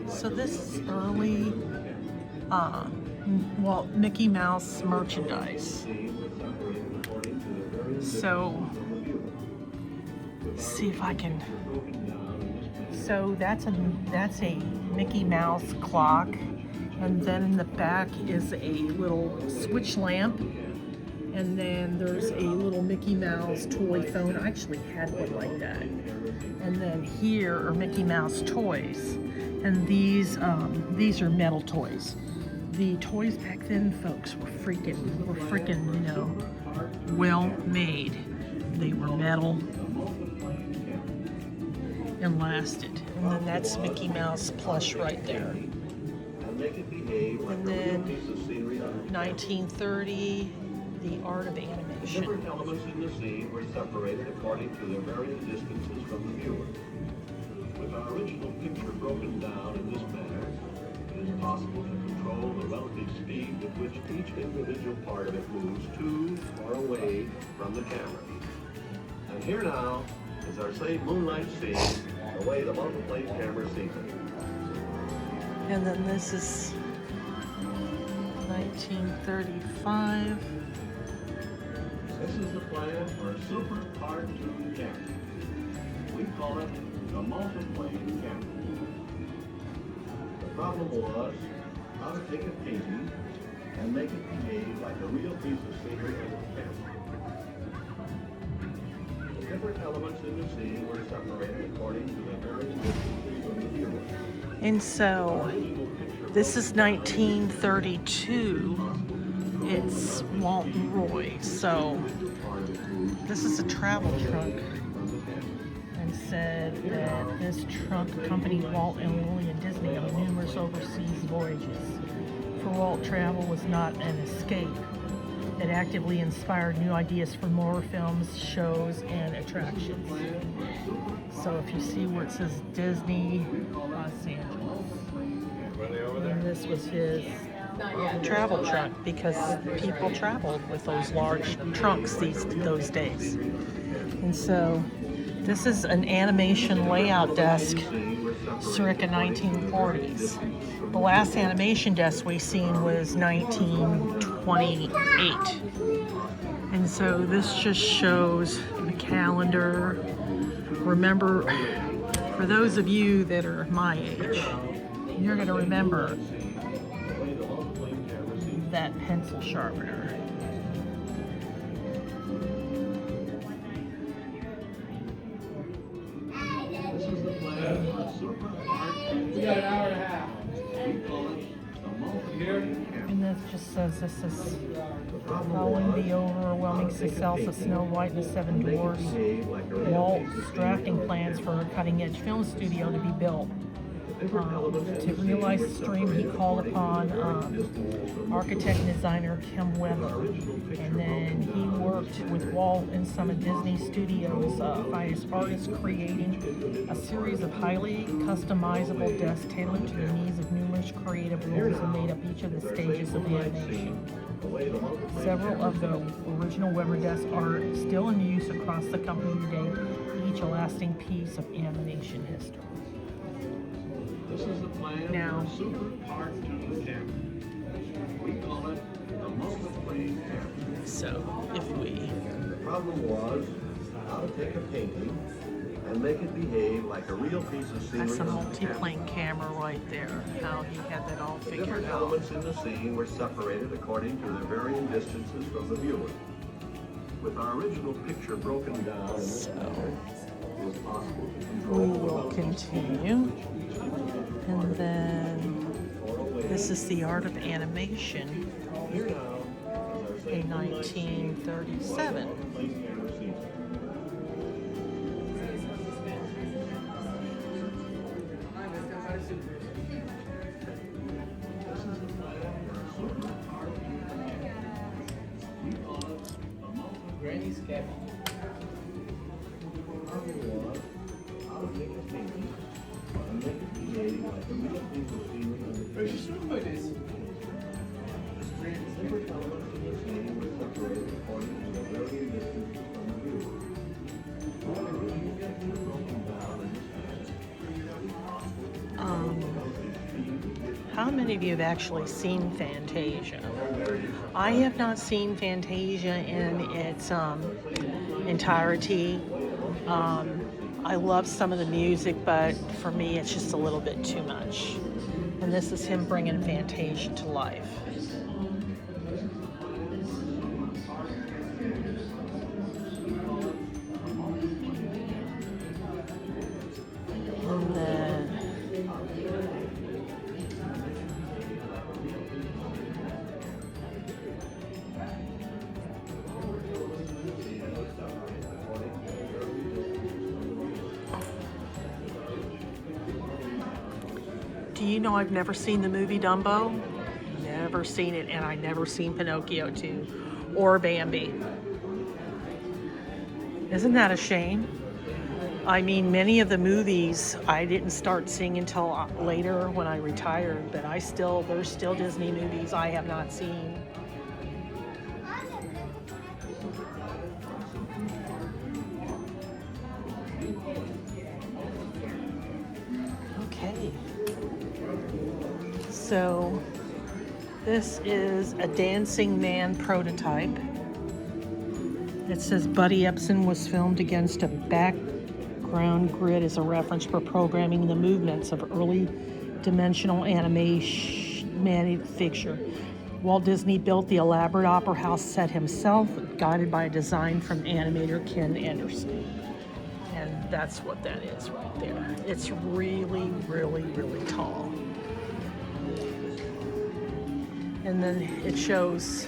So this is early Mickey Mouse merchandise. So see if I can. So that's a Mickey Mouse clock, and then in the back is a little switch lamp, and then there's a little Mickey Mouse toy phone. I actually had one like that. And then here are Mickey Mouse toys, and these are metal toys. The toys back then, folks, were freaking, you know, well made. They were metal and lasted. And then that's Mickey Mouse plush right there. And then 1930, the art of animation. Different elements in the scene were separated according to their varying distances from the viewer. With our original picture broken down in this manner, it is possible to control the relative speed with which each individual part of it moves to or away from the camera. And here now is our same moonlight scene, the way the multiplane camera sees it. And then this is 1935. This is the plan for a super cartoon camera. We call it the multiplane camera. The problem was how to take a painting and make it behave like a real piece of scenery on the camera. The different elements in the scene were separated according to the varying distances from the viewer. And so this is 1932. It's Walt and Roy. So this is a travel trunk, and said that this trunk accompanied Walt and Lillian Disney on numerous overseas voyages. For Walt, travel was not an escape. It actively inspired new ideas for more films, shows, and attractions. So if you see where it says Disney Los Angeles, and this was his travel trunk, because people traveled with those large trunks those days. And so this is an animation layout desk circa 1940s. The last animation desk we seen was 1928. And so this just shows the calendar. Remember, for those of you that are my age, you're going to remember that pencil sharpener. We got an hour and a half. And this just says this is following the overwhelming success of Snow White and the Seven Dwarfs. Walt's drafting plans for a cutting-edge film studio to be built. To realize this dream, he called upon architect and designer Kim Weber, and then he worked with Walt and some of Disney Studios' finest artists, creating a series of highly customizable desks tailored to the needs of numerous creative roles and made up each of the stages of animation. Several of the original Weber desks are still in use across the company today, each a lasting piece of animation history. This is the plan Now, for a super cartoon camera. We call it the multiplane camera. so if we The problem was how to take a painting and make it behave like a real piece of scenery. That's a on the multi-plane camera right there, how he had that all The figured different out. elements in the scene were separated according to their varying distances from the viewer. With our original picture broken down in this So manner, it was possible to we control the will relative continue. speed with which each individual And part then or away this is the art of animation Here now is our in same moonlight scene, 1937. multiplane camera scene. Granny's cabin. Where's your swim buddies? how many of you have actually seen Fantasia? I have not seen Fantasia in its entirety. I love some of the music, but for me, it's just a little bit too much. And this is him bringing Fantasia to life. And then do you know I've never seen the movie Dumbo? Never seen it, and I never seen Pinocchio 2 or Bambi. Isn't that a shame? I mean, many of the movies I didn't start seeing until later when I retired, but there's still Disney movies I have not seen. Okay. So this is a Dancing Man prototype. It says Buddy Epson was filmed against a background grid as a reference for programming the movements of early dimensional animated figure. Walt Disney built the elaborate opera house set himself, guided by a design from animator Ken Anderson. And that's what that is right there. It's really, really, really tall. And then it shows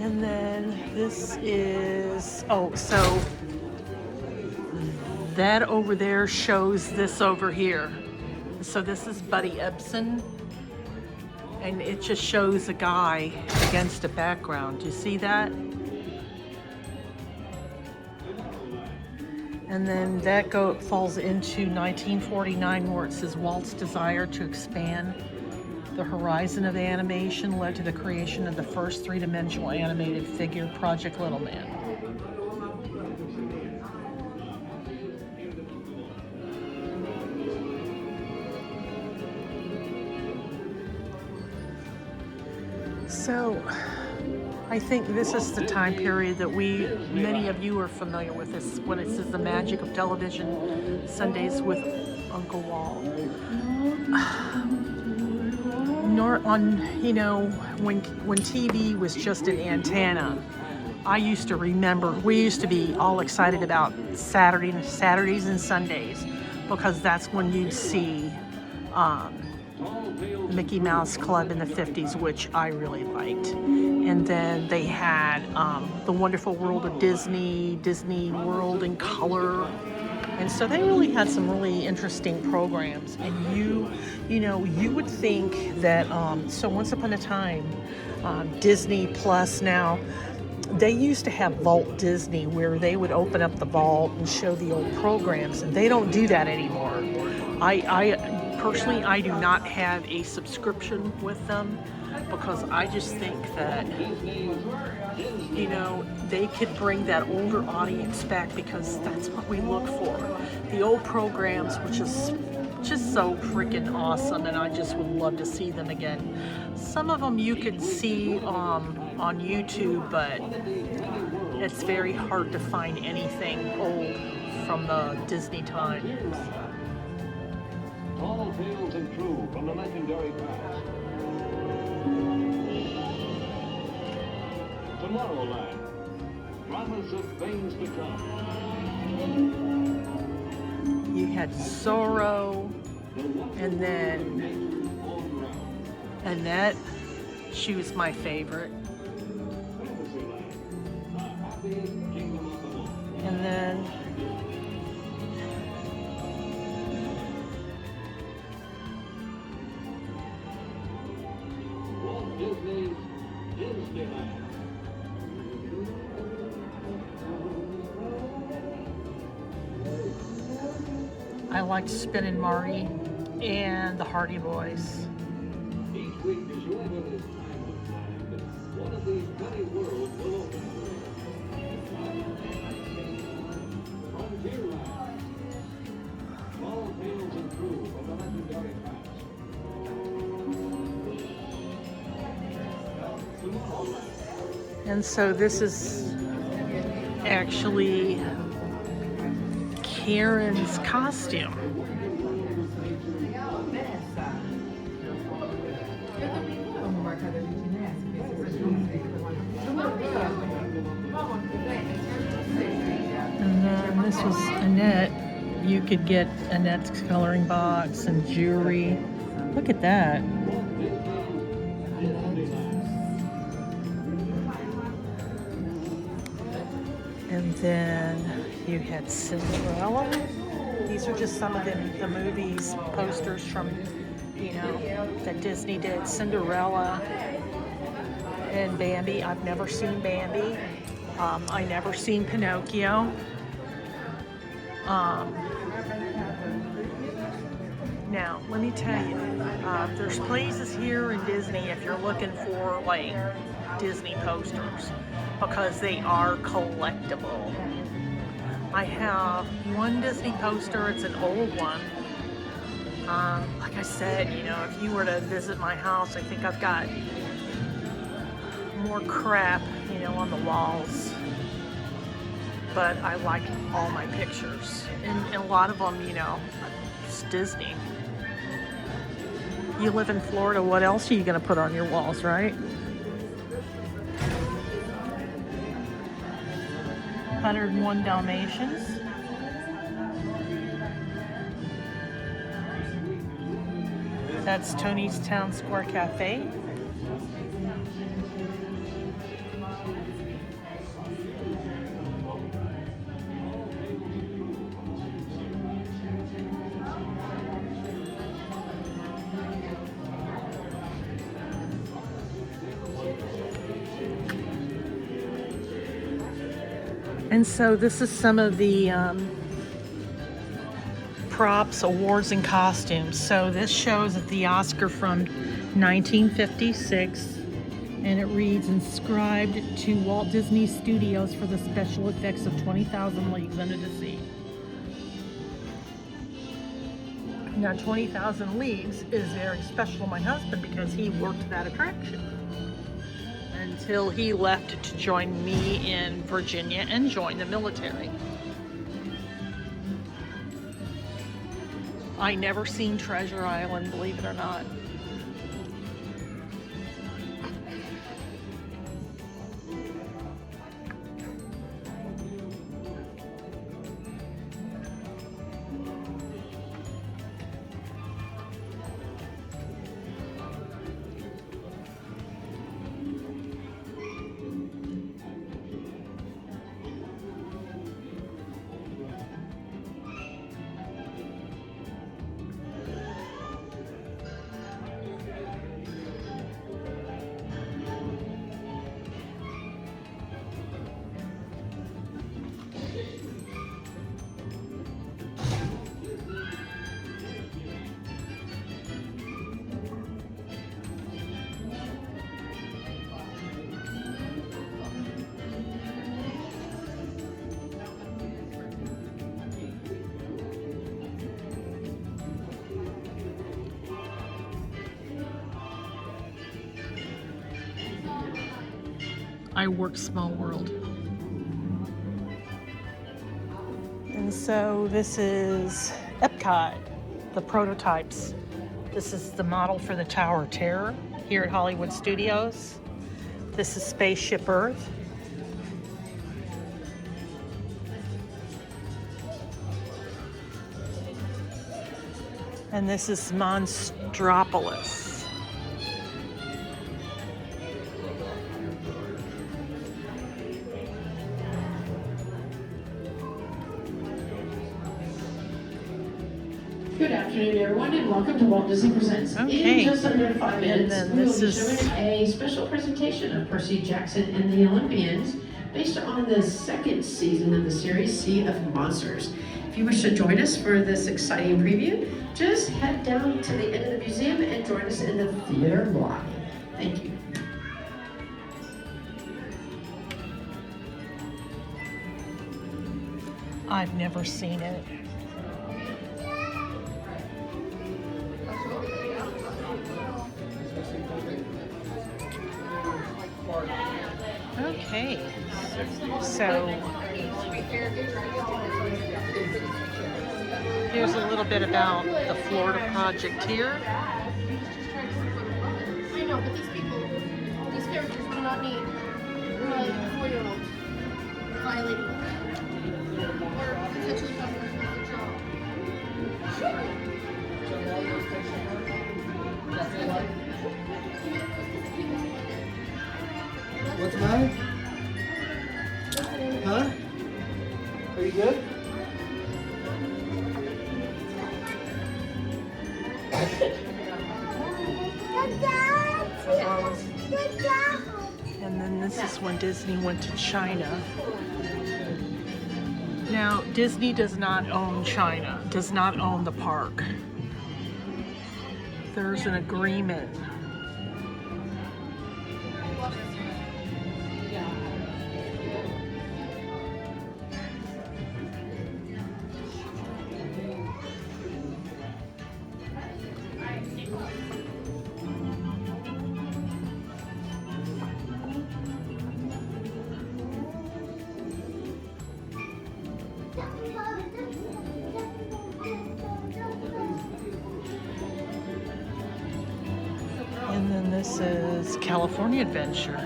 and then this is, so that over there shows this over here. So this is Buddy Epson, and it just shows a guy against a background. Do you see that? And then that falls into 1949, where it says Walt's desire to expand the horizon of animation led to the creation of the first three-dimensional animated figure, Project Little Man. So, I think this is the time period that many of you are familiar with, this when it says the magic of television, Sundays with Uncle Walt. When TV was just an antenna, I used to remember, we used to be all excited about Saturdays and Sundays, because that's when you'd see the Mickey Mouse Club in the 50s, which I really liked. And then they had The Wonderful World of Disney, Disney World in Color. And so they really had some really interesting programs. And you would think that, so once upon a time, Disney Plus now, they used to have Walt Disney, where they would open up the vault and show the old programs, and they don't do that anymore. Personally, I do not have a subscription with them, because I just think that, they could bring that older audience back, because that's what we look for. The old programs, which is just so freaking awesome, and I just would love to see them again. Some of them you could see on YouTube, but it's very hard to find anything old from the Disney times. All tales and true from the legendary past. Tomorrowland. Promise of things to come. You had Zorro, and then Annette. She was my favorite. And then I liked Spin and Marty and the Hardy Boys. Each week, be sure when it's time to land, one of these many worlds will open for you. Frontier Land. Small tales and true from the legendary past. Tomorrowland. And so this is actually Karen's costume. And then this was Annette. You could get Annette's coloring box and jewelry. Look at that. And then you had Cinderella. These are just some of the movies, posters from, you know, that Disney did. Cinderella and Bambi. I've never seen Bambi. I never seen Pinocchio. Now, let me tell you, there's places here in Disney if you're looking for like Disney posters, because they are collectible. I have one Disney poster. It's an old one. Like I said, you know, if you were to visit my house, I think I've got more crap, you know, on the walls. But I like all my pictures. And a lot of them, you know, it's Disney. You live in Florida, what else are you going to put on your walls, right? 101 Dalmatians. That's Tony's Town Square Cafe. And so this is some of the props, awards, and costumes. So this shows at the Oscar from 1956, and it reads, inscribed to Walt Disney Studios for the special effects of 20,000 Leagues Under the Sea. Now 20,000 Leagues is very special to my husband because he worked that attraction until he left to join me in Virginia and join the military. I never seen Treasure Island, believe it or not. I work Small World. And so this is Epcot, the prototypes. This is the model for the Tower of Terror here at Hollywood Studios. This is Spaceship Earth. And this is Monstropolis. Good afternoon, everyone, and welcome to Walt Disney Presents. Okay. In just under 5 minutes, then we will this be is- showing a special presentation of Percy Jackson and the Olympians based on the second season of the series, Sea of Monsters. If you wish to join us for this exciting preview, just head down to the end of the museum and join us in the theater lobby. Thank you. I've never seen it. Okay, so here's a little bit about the Florida project here. I know, but these people, these characters do not need 4-year-olds violating or potentially compromising their job. What's the matter? Huh? Are you good? And then this is when Disney went to China. Now, Disney does not own China, does not own the park. There's an agreement. And then this is California Adventure.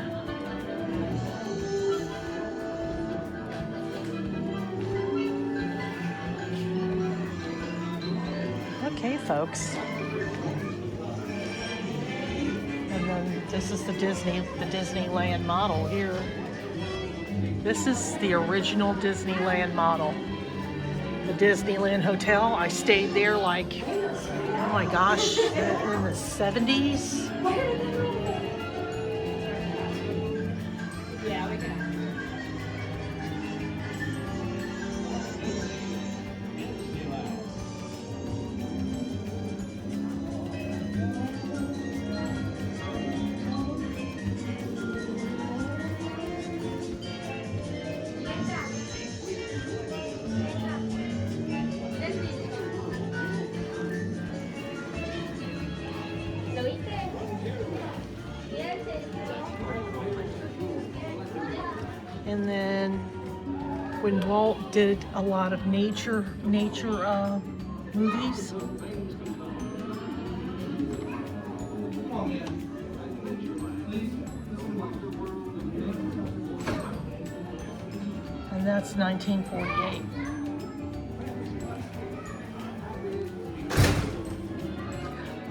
Okay, folks. And then this is the Disneyland model here. This is the original Disneyland model. The Disneyland Hotel. I stayed there like, oh my gosh, in the 70s. And then when Walt did a lot of nature movies. And that's 1948.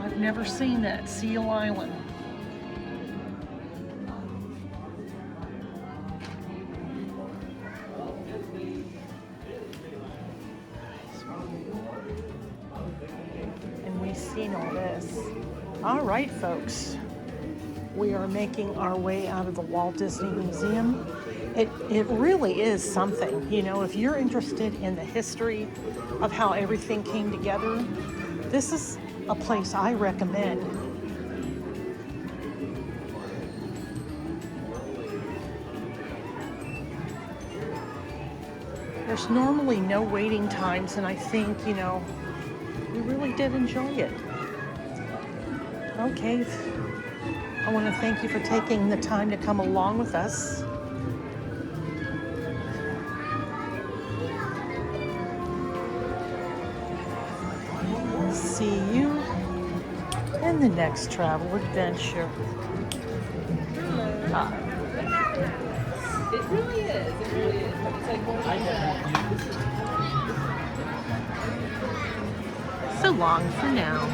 I've never seen that, Seal Island. And we've seen all this. All right, folks. We are making our way out of the Walt Disney Museum. It really is something. You know, if you're interested in the history of how everything came together, this is a place I recommend. There's normally no waiting times, and I think, you know, we really did enjoy it. Okay, I want to thank you for taking the time to come along with us. See you in the next travel adventure. It really is. It really is. It's like one So long for now.